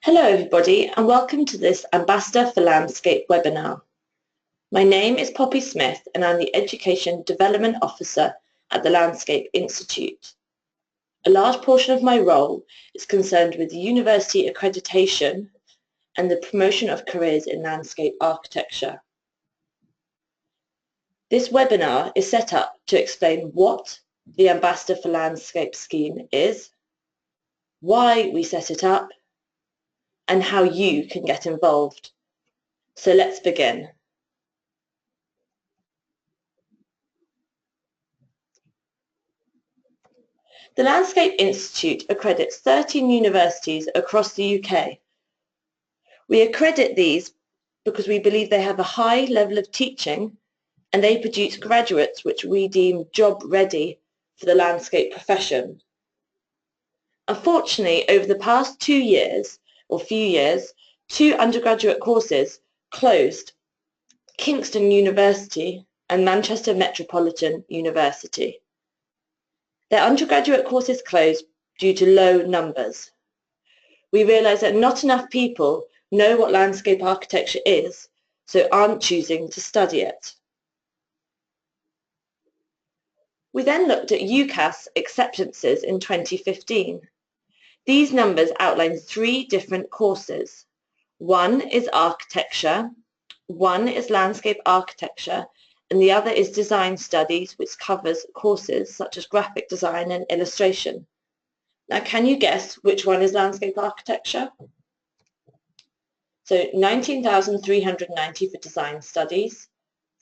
Hello everybody and welcome to this Ambassador for Landscape webinar. My name is Poppy Smith and I'm the Education Development Officer at the Landscape Institute. A large portion of my role is concerned with university accreditation and the promotion of careers in landscape architecture. This webinar is set up to explain what the Ambassador for Landscape scheme is, why we set it up, and how you can get involved. So let's begin. The Landscape Institute accredits 13 universities across the UK. We accredit these because we believe they have a high level of teaching and they produce graduates which we deem job ready for the landscape profession. Unfortunately, over the past few years, two undergraduate courses closed: Kingston University and Manchester Metropolitan University. Their undergraduate courses closed due to low numbers. We realise that not enough people know what landscape architecture is, so aren't choosing to study it. We then looked at UCAS acceptances in 2015. These numbers outline 3 different courses. One is architecture, one is landscape architecture, and the other is design studies, which covers courses such as graphic design and illustration. Now, can you guess which one is landscape architecture? So 19,390 for design studies,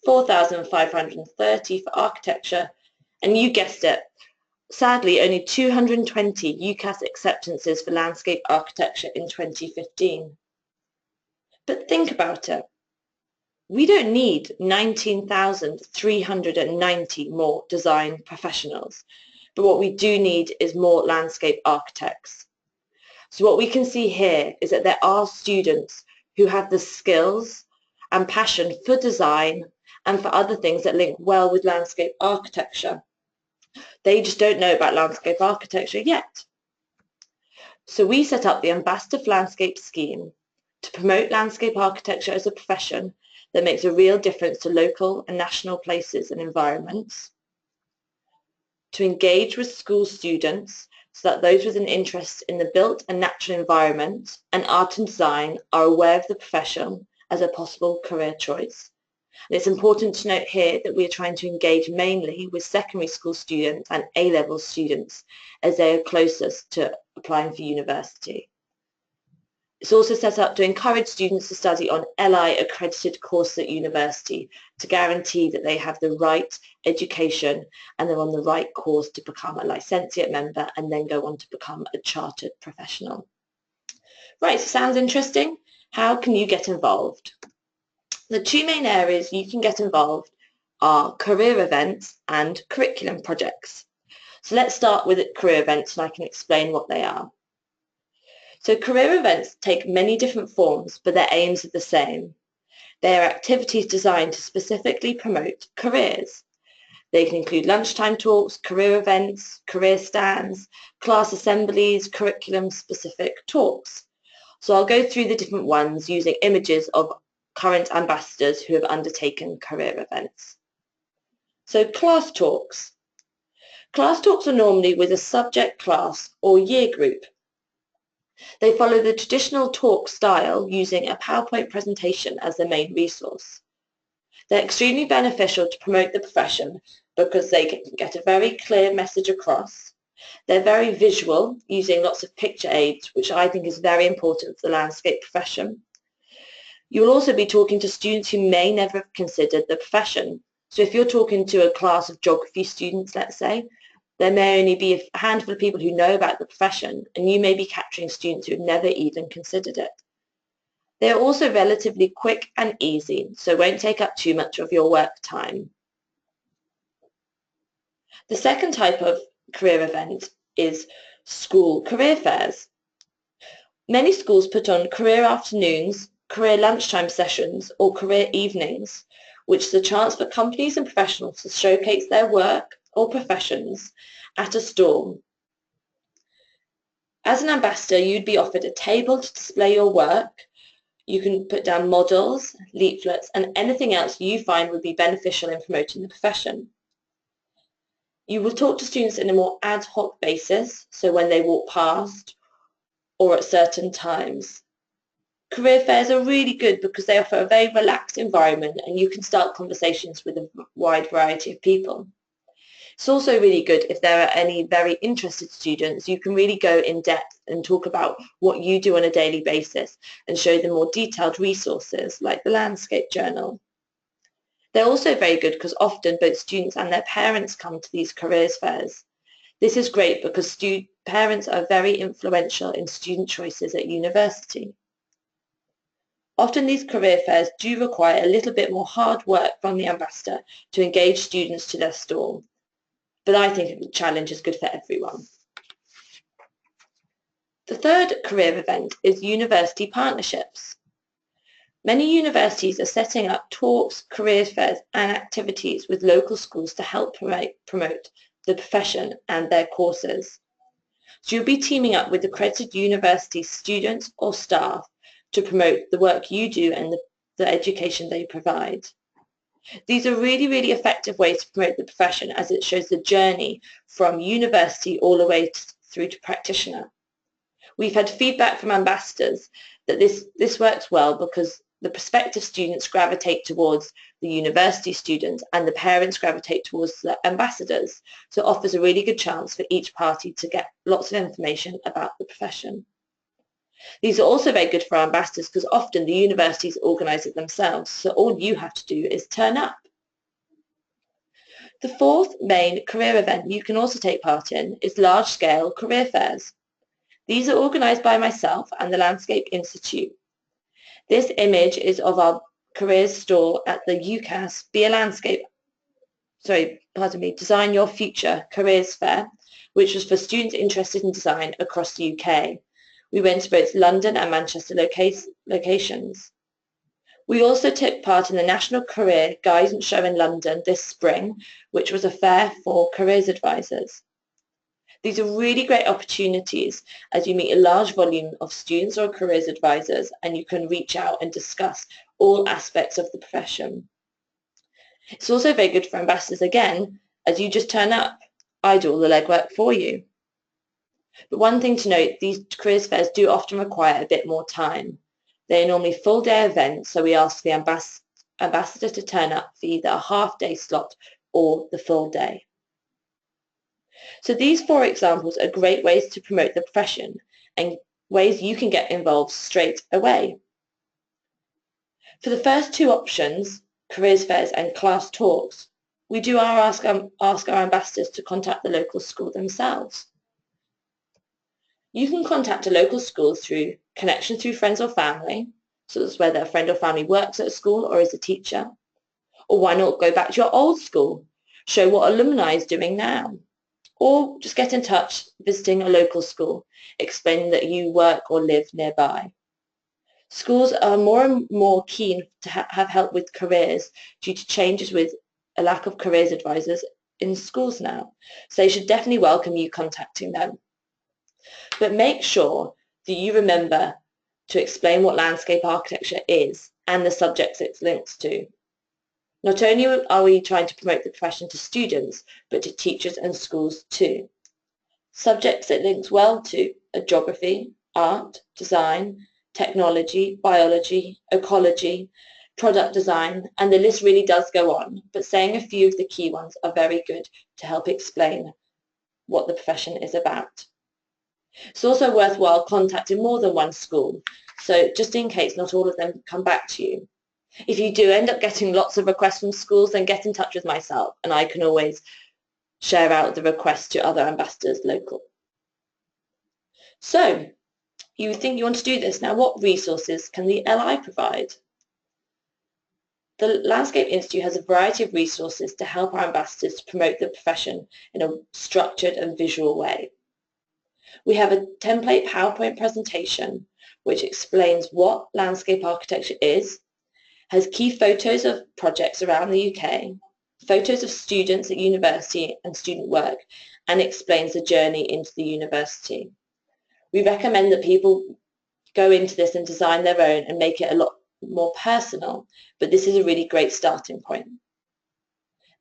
4,530 for architecture, and you guessed it, sadly only 220 UCAS acceptances for landscape architecture in 2015. But think about it. We don't need 19,390 more design professionals, but what we do need is more landscape architects. So what we can see here is that there are students who have the skills and passion for design and for other things that link well with landscape architecture. They just don't know about landscape architecture yet. So we set up the Ambassador for Landscape scheme to promote landscape architecture as a profession that makes a real difference to local and national places and environments, to engage with school students so that those with an interest in the built and natural environment and art and design are aware of the profession as a possible career choice. And it's important to note here that we are trying to engage mainly with secondary school students and A-level students as they are closest to applying for university. It's also set up to encourage students to study on LI accredited courses at university to guarantee that they have the right education and they're on the right course to become a licentiate member and then go on to become a chartered professional. Right, so sounds interesting. How can you get involved? The 2 main areas you can get involved are career events and curriculum projects. So let's start with career events and I can explain what they are. So career events take many different forms, but their aims are the same. They are activities designed to specifically promote careers. They can include lunchtime talks, career events, career stands, class assemblies, curriculum-specific talks. So I'll go through the different ones using images of current ambassadors who have undertaken career events. So class talks. Class talks are normally with a subject class or year group. They follow the traditional talk style using a PowerPoint presentation as the main resource. They're extremely beneficial to promote the profession because they can get a very clear message across. They're very visual, using lots of picture aids, which I think is very important for the landscape profession. You will also be talking to students who may never have considered the profession. So if you're talking to a class of geography students, let's say, there may only be a handful of people who know about the profession, and you may be capturing students who have never even considered it. They are also relatively quick and easy, so won't take up too much of your work time. The second type of career event is school career fairs. Many schools put on career afternoons, career lunchtime sessions, or career evenings, which is a chance for companies and professionals to showcase their work or professions at a stall. As an ambassador, you'd be offered a table to display your work. You can put down models, leaflets, and anything else you find would be beneficial in promoting the profession. You will talk to students in a more ad hoc basis, so when they walk past or at certain times. Career fairs are really good because they offer a very relaxed environment and you can start conversations with a wide variety of people. It's also really good if there are any very interested students. You can really go in depth and talk about what you do on a daily basis and show them more detailed resources like the landscape journal. They're also very good because often both students and their parents come to these careers fairs. This is great because parents are very influential in student choices at university. Often these career fairs do require a little bit more hard work from the ambassador to engage students to their stall, but I think the challenge is good for everyone. The third career event is university partnerships. Many universities are setting up talks, career fairs and activities with local schools to help promote the profession and their courses. So you'll be teaming up with accredited university students or staff to promote the work you do and the education they provide. These are really, really effective ways to promote the profession as it shows the journey from university all the way through to practitioner. We've had feedback from ambassadors that this works well because the prospective students gravitate towards the university students and the parents gravitate towards the ambassadors. So it offers a really good chance for each party to get lots of information about the profession. These are also very good for our ambassadors because often the universities organise it themselves, so all you have to do is turn up. The fourth main career event you can also take part in is large-scale career fairs. These are organised by myself and the Landscape Institute. This image is of our careers stall at the UCAS Design Your Future Careers Fair, which was for students interested in design across the UK. We went to both London and Manchester locations. We also took part in the National Career Guidance Show in London this spring, which was a fair for careers advisors. These are really great opportunities as you meet a large volume of students or careers advisors and you can reach out and discuss all aspects of the profession. It's also very good for ambassadors again, as you just turn up. I do all the legwork for you. But one thing to note, these careers fairs do often require a bit more time. They are normally full-day events, so we ask the ambassador to turn up for either a half-day slot or the full day. So these four examples are great ways to promote the profession and ways you can get involved straight away. For the first two options, careers fairs and class talks, we do ask our ambassadors to contact the local school themselves. You can contact a local school through connections through friends or family, so that's whether a friend or family works at a school or is a teacher. Or why not go back to your old school, show what alumni is doing now. Or just get in touch visiting a local school, explaining that you work or live nearby. Schools are more and more keen to have help with careers due to changes with a lack of careers advisors in schools now. So they should definitely welcome you contacting them. But make sure that you remember to explain what landscape architecture is and the subjects it links to. Not only are we trying to promote the profession to students, but to teachers and schools too. Subjects it links well to are geography, art, design, technology, biology, ecology, product design, and the list really does go on, but saying a few of the key ones are very good to help explain what the profession is about. It's also worthwhile contacting more than one school, so just in case not all of them come back to you. If you do end up getting lots of requests from schools, then get in touch with myself and I can always share out the requests to other ambassadors local. So, you think you want to do this. Now, what resources can the LI provide? The Landscape Institute has a variety of resources to help our ambassadors to promote the profession in a structured and visual way. We have a template PowerPoint presentation which explains what landscape architecture is, has key photos of projects around the UK, photos of students at university and student work, and explains the journey into the university. We recommend that people go into this and design their own and make it a lot more personal, but this is a really great starting point.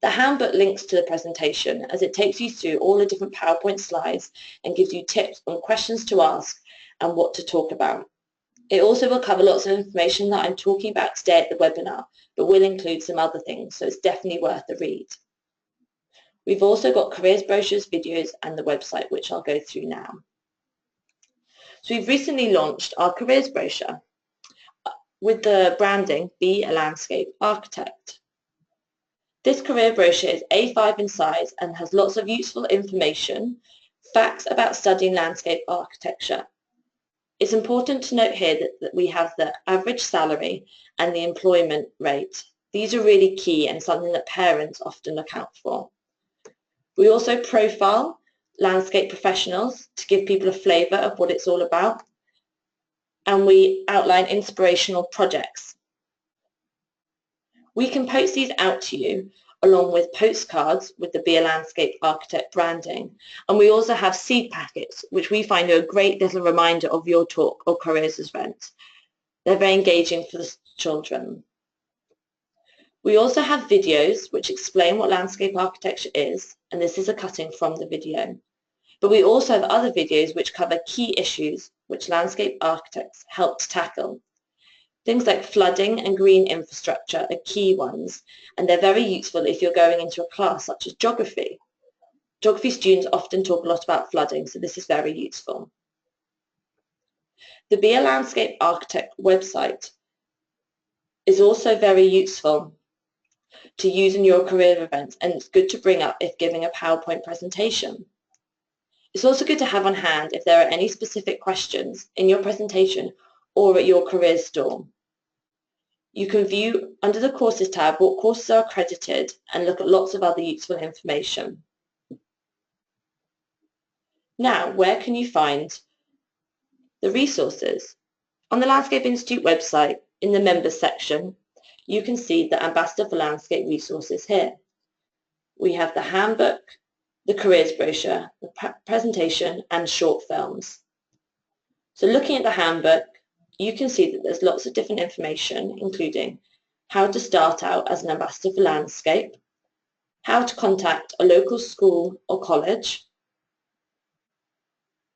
The handbook links to the presentation as it takes you through all the different PowerPoint slides and gives you tips on questions to ask and what to talk about. It also will cover lots of information that I'm talking about today at the webinar, but will include some other things, so it's definitely worth a read. We've also got careers brochures, videos, and the website, which I'll go through now. So we've recently launched our careers brochure with the branding, Be a Landscape Architect. This career brochure is A5 in size and has lots of useful information, facts about studying landscape architecture. It's important to note here that we have the average salary and the employment rate. These are really key and something that parents often look out for. We also profile landscape professionals to give people a flavour of what it's all about, and we outline inspirational projects. We can post these out to you along with postcards with the Be a Landscape Architect branding, and we also have seed packets, which we find are a great little reminder of your talk or careers event. They're very engaging for the children. We also have videos which explain what landscape architecture is, and this is a cutting from the video. But we also have other videos which cover key issues which landscape architects help to tackle. Things like flooding and green infrastructure are key ones, and they're very useful if you're going into a class such as geography. Geography students often talk a lot about flooding, so this is very useful. The Be a Landscape Architect website is also very useful to use in your career events, and it's good to bring up if giving a PowerPoint presentation. It's also good to have on hand if there are any specific questions in your presentation or at your careers stall. You can view under the Courses tab what courses are accredited and look at lots of other useful information. Now, where can you find the resources? On the Landscape Institute website, in the Members section, you can see the Ambassador for Landscape resources here. We have the handbook, the careers brochure, the presentation, and short films. So looking at the handbook, you can see that there's lots of different information, including how to start out as an ambassador for landscape, how to contact a local school or college,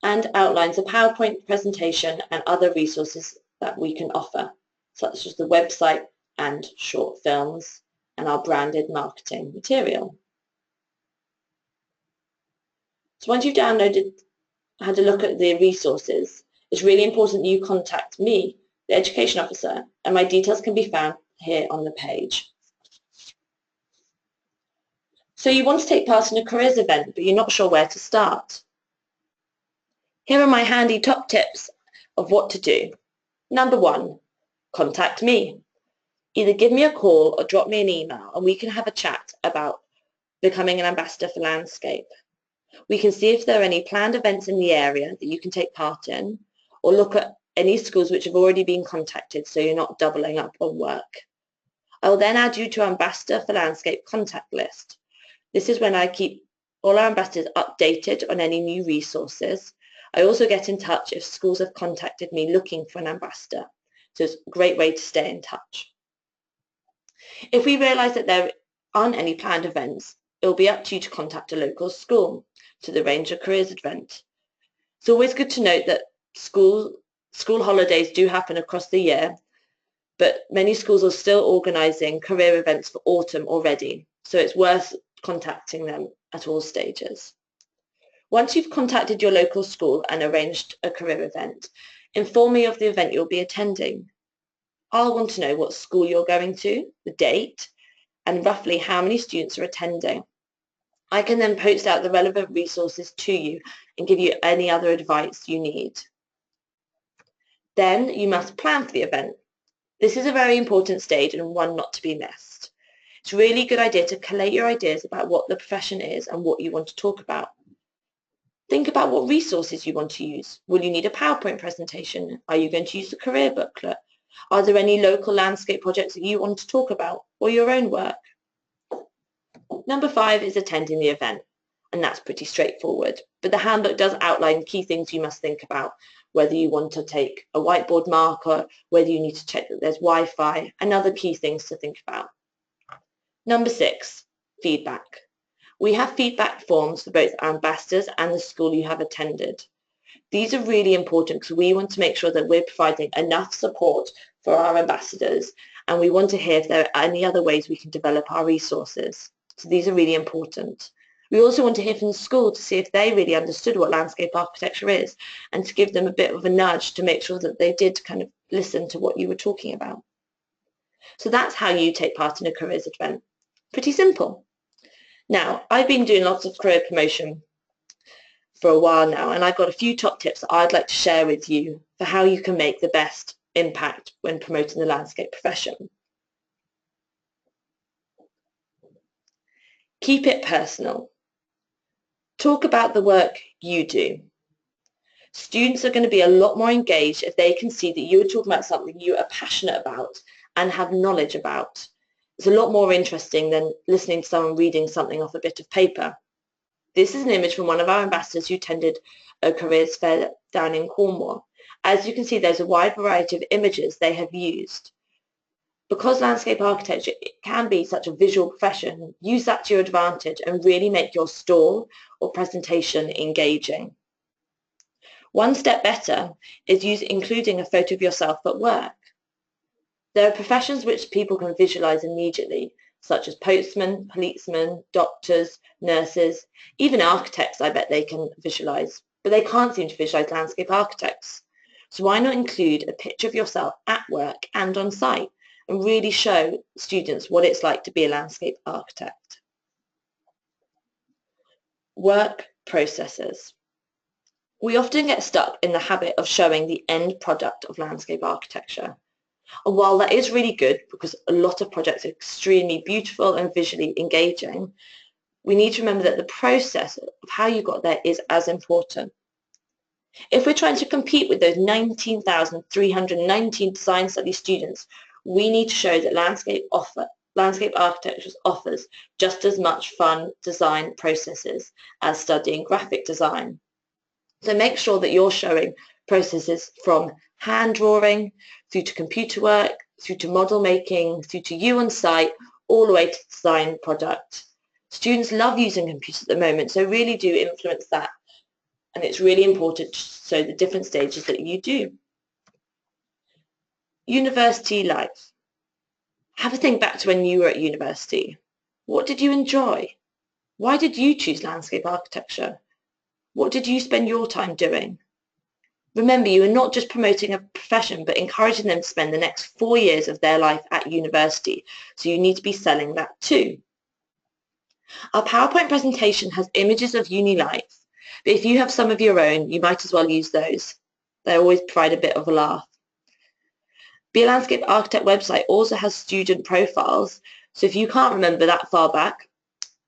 and outlines a PowerPoint presentation and other resources that we can offer, such as the website and short films and our branded marketing material. So once you've downloaded, had a look at the resources, it's really important that you contact me, the education officer, and my details can be found here on the page. So you want to take part in a careers event, but you're not sure where to start. Here are my handy top tips of what to do. Number 1, contact me. Either give me a call or drop me an email and we can have a chat about becoming an ambassador for landscape. We can see if there are any planned events in the area that you can take part in, or look at any schools which have already been contacted so you're not doubling up on work. I will then add you to our Ambassador for Landscape contact list. This is when I keep all our ambassadors updated on any new resources. I also get in touch if schools have contacted me looking for an ambassador, so it's a great way to stay in touch. If we realise that there aren't any planned events, it will be up to you to contact a local school to arrange a careers event. It's always good to note that school holidays do happen across the year, but many schools are still organising career events for autumn already, so it's worth contacting them at all stages. Once you've contacted your local school and arranged a career event, inform me of the event you'll be attending. I'll want to know what school you're going to, the date, and roughly how many students are attending. I can then post out the relevant resources to you and give you any other advice you need. Then you must plan for the event. This is a very important stage and one not to be missed. It's a really good idea to collate your ideas about what the profession is and what you want to talk about. Think about what resources you want to use. Will you need a PowerPoint presentation? Are you going to use the career booklet? Are there any local landscape projects that you want to talk about or your own work? Number 5 is attending the event. and that's pretty straightforward. But the handbook does outline key things you must think about, whether you want to take a whiteboard marker, whether you need to check that there's Wi-Fi, and other key things to think about. Number 6, feedback. We have feedback forms for both our ambassadors and the school you have attended. These are really important because we want to make sure that we're providing enough support for our ambassadors, and we want to hear if there are any other ways we can develop our resources. So these are really important. We also want to hear from the school to see if they really understood what landscape architecture is, and to give them a bit of a nudge to make sure that they did kind of listen to what you were talking about. So that's how you take part in a careers event. Pretty simple. Now, I've been doing lots of career promotion for a while now, and I've got a few top tips that I'd like to share with you for how you can make the best impact when promoting the landscape profession. Keep it personal. Talk about the work you do. Students are going to be a lot more engaged if they can see that you are talking about something you are passionate about and have knowledge about. It's a lot more interesting than listening to someone reading something off a bit of paper. This is an image from one of our ambassadors who attended a careers fair down in Cornwall. As you can see, there's a wide variety of images they have used. Because landscape architecture can be such a visual profession, use that to your advantage and really make your stall or presentation engaging. One step better is including a photo of yourself at work. There are professions which people can visualize immediately, such as postmen, policemen, doctors, nurses, even architects I bet they can visualize, but they can't seem to visualize landscape architects. So why not include a picture of yourself at work and on site and really show students what it's like to be a landscape architect. Work processes. We often get stuck in the habit of showing the end product of landscape architecture. And while that is really good because a lot of projects are extremely beautiful and visually engaging, we need to remember that the process of how you got there is as important. If we're trying to compete with those 19,319 design study students, we need to show that landscape architecture offers just as much fun design processes as studying graphic design. So make sure that you're showing processes from hand drawing, through to computer work, through to model making, through to you on site, all the way to design product. Students love using computers at the moment, so really do influence that. And it's really important to show the different stages that you do. University life. Have a think back to when you were at university. What did you enjoy? Why did you choose landscape architecture? What did you spend your time doing? Remember, you are not just promoting a profession, but encouraging them to spend the next 4 years of their life at university. So you need to be selling that too. Our PowerPoint presentation has images of uni life, but if you have some of your own, you might as well use those. They always provide a bit of a laugh. Be a Landscape Architect website also has student profiles, so if you can't remember that far back,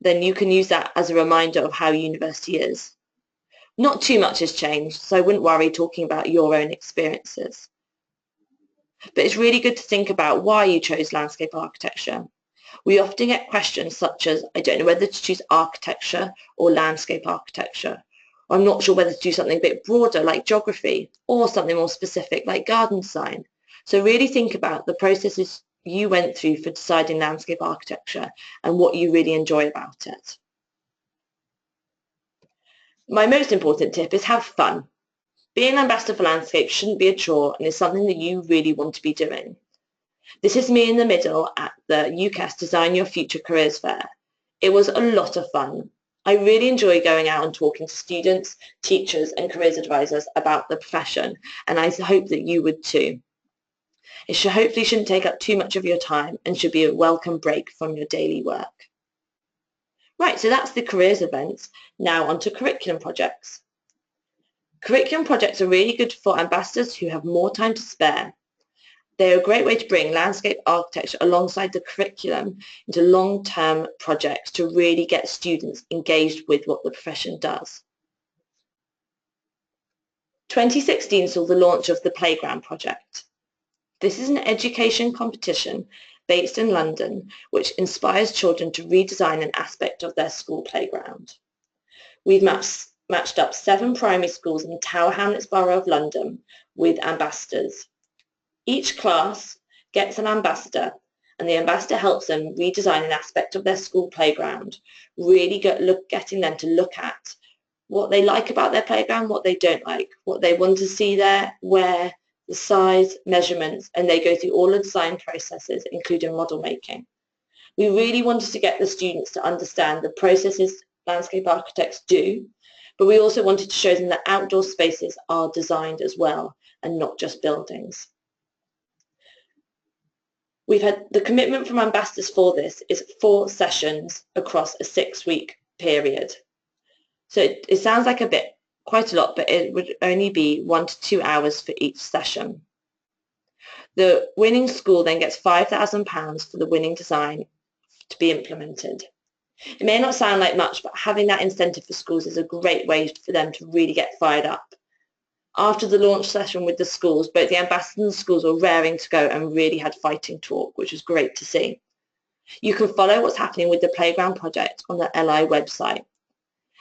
then you can use that as a reminder of how university is. Not too much has changed, so I wouldn't worry talking about your own experiences. But it's really good to think about why you chose landscape architecture. We often get questions such as, I don't know whether to choose architecture or landscape architecture. Or I'm not sure whether to do something a bit broader like geography or something more specific like garden design. So really think about the processes you went through for deciding landscape architecture and what you really enjoy about it. My most important tip is have fun. Being an ambassador for landscape shouldn't be a chore and is something that you really want to be doing. This is me in the middle at the UCAS Design Your Future Careers Fair. It was a lot of fun. I really enjoy going out and talking to students, teachers and careers advisors about the profession, and I hope that you would too. It hopefully shouldn't take up too much of your time and should be a welcome break from your daily work. Right, so that's the careers events. Now on to curriculum projects. Curriculum projects are really good for ambassadors who have more time to spare. They are a great way to bring landscape architecture alongside the curriculum into long-term projects to really get students engaged with what the profession does. 2016 saw the launch of the Playground Project. This is an education competition based in London, which inspires children to redesign an aspect of their school playground. We've matched up 7 primary schools in the Tower Hamlets Borough of London with ambassadors. Each class gets an ambassador, and the ambassador helps them redesign an aspect of their school playground, really getting them to look at what they like about their playground, what they don't like, what they want to see there, where, the size, measurements, and they go through all the design processes, including model making. We really wanted to get the students to understand the processes landscape architects do, but we also wanted to show them that outdoor spaces are designed as well, and not just buildings. We've had the commitment from ambassadors for this is 4 sessions across a 6-week period. So it sounds like quite a lot, but it would only be 1 to 2 hours for each session. The winning school then gets £5,000 for the winning design to be implemented. It may not sound like much, but having that incentive for schools is a great way for them to really get fired up. After the launch session with the schools, both the ambassadors and the schools were raring to go and really had fighting talk, which was great to see. You can follow what's happening with the Playground project on the LI website.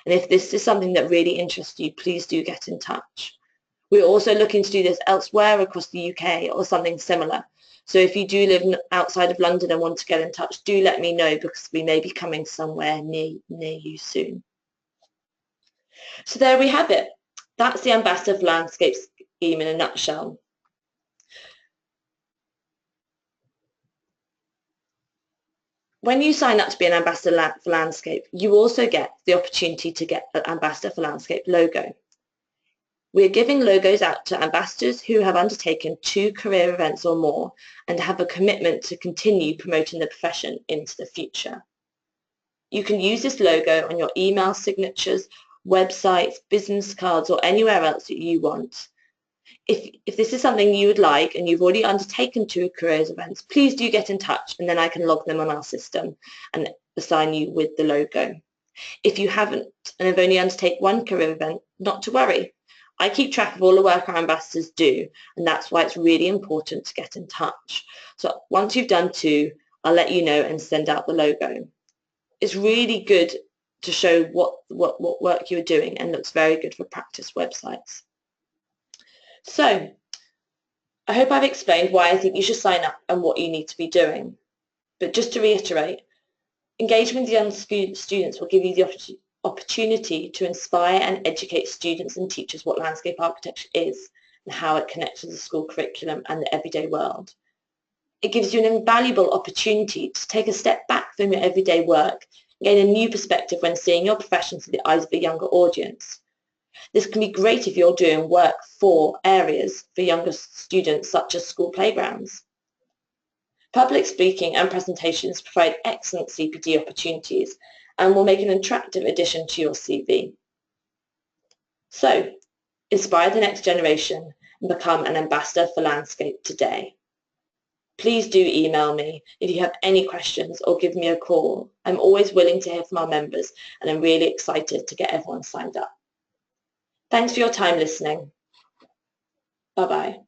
And if this is something that really interests you, please do get in touch. We're also looking to do this elsewhere across the UK or something similar. So if you do live outside of London and want to get in touch, do let me know, because we may be coming somewhere near you soon. So there we have it. That's the Ambassador for Landscape scheme in a nutshell. When you sign up to be an Ambassador for Landscape, you also get the opportunity to get an Ambassador for Landscape logo. We're giving logos out to ambassadors who have undertaken 2 career events or more and have a commitment to continue promoting the profession into the future. You can use this logo on your email signatures, websites, business cards, or anywhere else that you want. If this is something you would like and you've already undertaken 2 careers events, please do get in touch, and then I can log them on our system and assign you with the logo. If you haven't and have only undertaken 1 career event, not to worry. I keep track of all the work our ambassadors do, and that's why it's really important to get in touch. So once you've done 2, I'll let you know and send out the logo. It's really good to show what work you're doing, and looks very good for practice websites. So I hope I've explained why I think you should sign up and what you need to be doing. But just to reiterate, engagement with young students will give you the opportunity to inspire and educate students and teachers what landscape architecture is and how it connects with the school curriculum and the everyday world. It gives you an invaluable opportunity to take a step back from your everyday work and gain a new perspective when seeing your profession through the eyes of a younger audience. This can be great if you're doing work for areas for younger students, such as school playgrounds. Public speaking and presentations provide excellent CPD opportunities and will make an attractive addition to your CV. So, inspire the next generation and become an ambassador for landscape today. Please do email me if you have any questions, or give me a call. I'm always willing to hear from our members, and I'm really excited to get everyone signed up. Thanks for your time listening. Bye-bye.